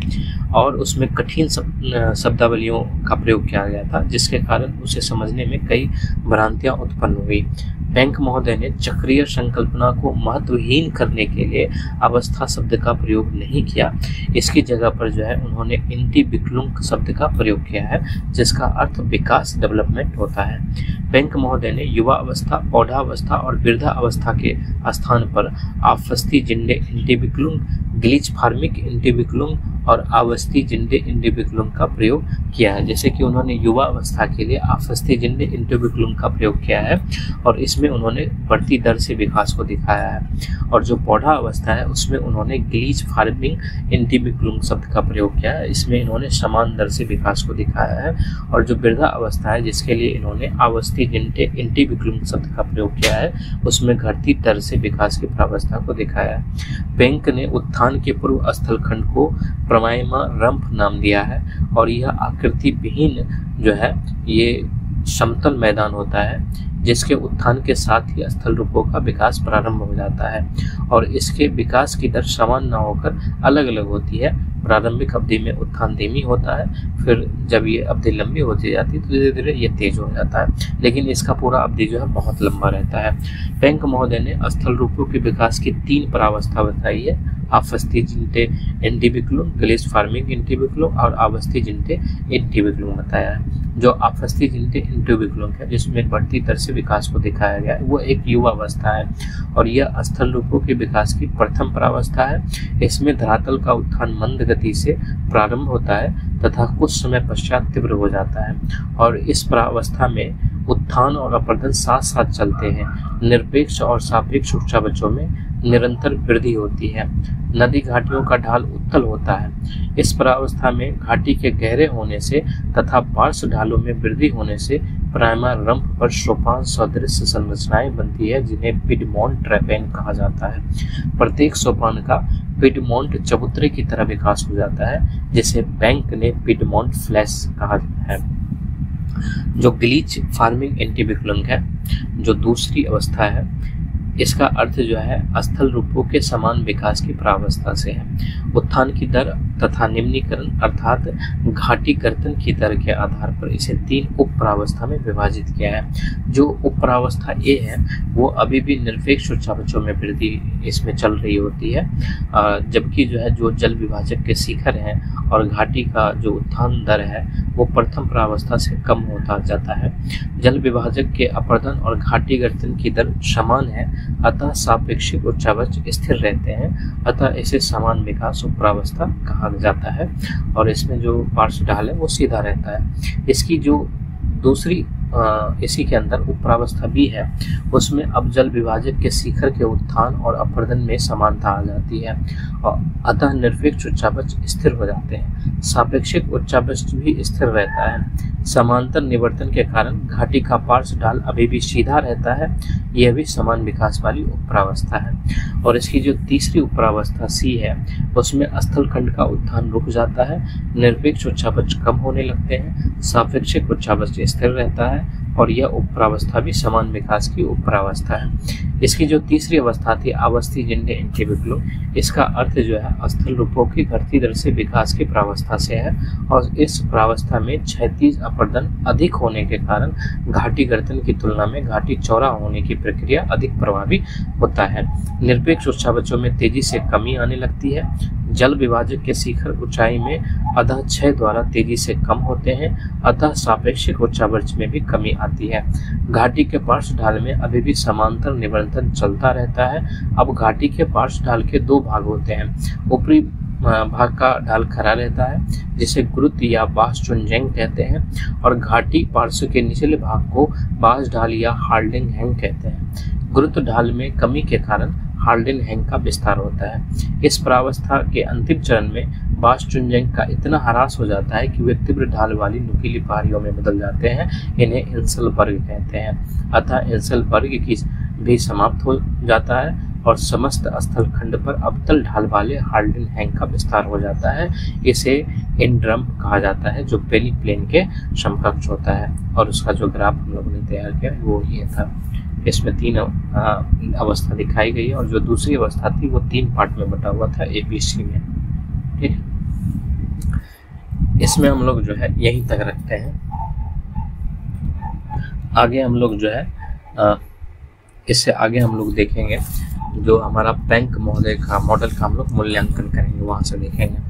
और उसमें कठिन शब्दावलियों का प्रयोग किया गया था, जिसके कारण उसे समझने में कई भ्रांतियां उत्पन्न हुई। बैंक महोदय ने चक्रीय संकल्पना को महत्वहीन करने के लिए अवस्था शब्द का प्रयोग नहीं किया। इसकी जगह पर जो है उन्होंने इंटीबिकुलम शब्द का प्रयोग किया है, जिसका अर्थ विकास, डेवलपमेंट होता है। बैंक महोदय ने युवा अवस्था, पौधावस्था और वृद्धा अवस्था के स्थान पर आफस्ती जिंडे इंटीबिकुलम, ग्लीच फार्मिक इंटीबिकुलम और आवस्थी जिंडे इंटीबिकुलम का प्रयोग किया है। जैसे कि उन्होंने युवा अवस्था के लिए आफस्ती जिंडे इंटीबिकुलम का प्रयोग किया है और इसमें उन्होंने बढ़ती दर से विकास को दिखाया है, और जो पौधा अवस्था है उसमें उन्होंने ग्लीच फार्मिंग इंटीबिकुलम शब्द का प्रयोग किया है। इसमें इन्होंने समान दर से विकास को दिखाया है, और जो वृद्धा अवस्था है जिसके लिए इन्होंने आवस्थी जिंडे इंटीबिकुलम शब्द का प्रयोग किया है, उसमें घटती दर से विकास की प्रावस्था को दिखाया है। बैंक ने उत्थान के पूर्व स्थलखंड को प्रमायमा रंप नाम दिया है, और यह आकृति विहीन जो है ये समतल मैदान होता है जिसके उत्थान के साथ ही स्थल रूपों का विकास प्रारंभ हो जाता है, और इसके विकास की दर समान न होकर अलग अलग होती है। प्रारंभिक अवधि में उत्थान धीमी होता है, फिर जब ये अवधि लंबी होती जाती है तो धीरे धीरे ये तेज हो जाता है, लेकिन इसका पूरा अवधि जो है बहुत लंबा रहता है। बैंक महोदय ने स्थल रूपों के विकास की 3 प्रावस्था बताई है, आफस्ती जिंटे इंटीबिकुलम, ग्लीच फार्मिंग इंटीबिकुलम और आवस्थी जिंटे इंटीबिकुलम बताया है। जो आफस्ती जिंटे इंटीबिकुलम है जिसमें बढ़ती दर से विकास को दिखाया गया है, वो एक युवा अवस्था है, और यह स्थल रूपों के विकास की प्रथम प्रावस्था है। इसमें धरातल का उत्थान मंद गति से प्रारंभ होता है तथा कुछ समय पश्चात तीव्र हो जाता है, और इस प्रावस्था में उत्थान और अपरदन साथ साथ चलते हैं। निरपेक्ष और सापेक्ष ऊर्जा बच्चों में निरंतर वृद्धि होती है। नदी घाटियों का ढाल उत्तल होता है। इस प्रावस्था में घाटी के गहरे होने से तथा पार्श्व ढालों में वृद्धि होने से प्राइमा रंप पर सोपान सदृश संरचनाएं बनती है, जिन्हें पिडमोंट ट्रैपेन कहा जाता है। प्रत्येक सोपान का पिडमोंट चबूतरे की तरह विकास हो जाता है, जिसे बैंक ने पिडमोंट फ्लैश कहा है। जो ग्लीच फार्मिंग इंटीबिकुलम है, जो दूसरी अवस्था है, इसका अर्थ जो है स्थल रूपों के समान विकास की प्रावस्था से है। उत्थान की दर तथा निम्नीकरण अर्थात घाटी कर्तन की दर के आधार पर इसे 3 उप प्रावस्था में विभाजित किया है। जो उप प्रावस्था ए है वो अभी भी निरपेक्ष ऊर्जा बच्चों में वृद्धि इसमें चल रही होती है, जबकि जो है जो जल विभाजक के शिखर हैं और घाटी का जो उत्थान दर है वो प्रथम प्रावस्था से कम होता जाता है। जल विभाजक के अपरदन और घाटी गर्तन की दर समान है, अतः सापेक्षिक ऊर्जावच स्थिर रहते हैं, अतः इसे समान विकास उप प्रावस्था कहा जाता है, और इसमें जो पार्श्व ढाल है वो सीधा रहता है। इसकी जो दूसरी इसी के अंदर उप प्रावस्था भी है, उसमें अब जल विभाजक के शिखर के उत्थान और अपरदन में समानता आ जाती है, और अतः निरपेक्ष ऊर्जावच स्थिर हो जाते हैं। सापेक्षिक ऊर्जावच भी स्थिर रहता है। समांतर निवर्तन के कारण घाटी का पार्श्व ढाल अभी भी सीधा रहता है, यह भी समान विकास वाली उपप्रावस्था है। और इसकी जो तीसरी उपप्रावस्था सी है उसमें स्थलखंड का उत्थान रुक जाता है, निरपेक्ष ऊर्जावच कम होने लगते हैं, सापेक्षिक ऊर्जावच स्थिर रहता है, और यह उपप्रावस्था भी समान विकास की उपप्रावस्था है। इसकी जो तीसरी अवस्था थी आवस्थी जिंडे इंटीबिकुलम, इसका अर्थ जो है स्थल रूपों की घटती दर से विकास की प्रावस्था से है, और इस प्रावस्था में क्षैतिज अपरदन अधिक होने के कारण घाटी गर्तन की तुलना में घाटी चौड़ा होने की प्रक्रिया अधिक प्रभावी होता है। निरपेक्ष ऊर्जावचों में तेजी से कमी आने लगती है। जल विभाजक के शिखर ऊंचाई में अतः क्षय द्वारा तेजी से कम होते हैं, अतः सापेक्षिक ऊर्जावच में भी कमी आती है। घाटी के पार्श्व ढाल में अभी भी समांतर निवर्तन चलता रहता है। अब घाटी के पार्श्व ढाल के 2 भाग होते हैं। ऊपरी भाग का ढाल खड़ा रहता है जिसे गुरुत्व या बास चुनजेंग कहते हैं, और घाटी पार्श्व के निचले भाग को बास ढाल या हाल्डिंग हैंग कहते हैं। गुरुत्व ढाल में कमी के कारण हाल्डिंग हैंग का विस्तार होता है। इस प्रावस्था के अंतिम चरण में बास चुनजेंग का इतना ह्रास हो जाता है कि वे तीव्र ढाल वाली नुकीली पहाड़ियों में बदल जाते हैं। इन्हें इंसलबर्ग कहते हैं। अतः इंसलबर्ग की भी समाप्त हो जाता है और समस्त स्थलखंड पर अवतल ढाल वाले हाल्डिंग हैंग का विस्तार हो जाता है। इसे इंड्रम्प कहा जाता है, जो पेनी प्लेन के समकक्ष होता है, और उसका जो ग्राफ हम लोगों ने तैयार किया वो ये था। इसमें 3 अवस्था दिखाई गई है, और जो दूसरी अवस्था थी वो 3 पार्ट में बटा हुआ था ABC में। ठीक, इसमें हम लोग जो है यहीं तक रखते हैं। आगे हम लोग जो है इससे आगे हम लोग देखेंगे जो हमारा बैंक महोदय का मॉडल का हम लोग मूल्यांकन करेंगे, वहाँ से देखेंगे।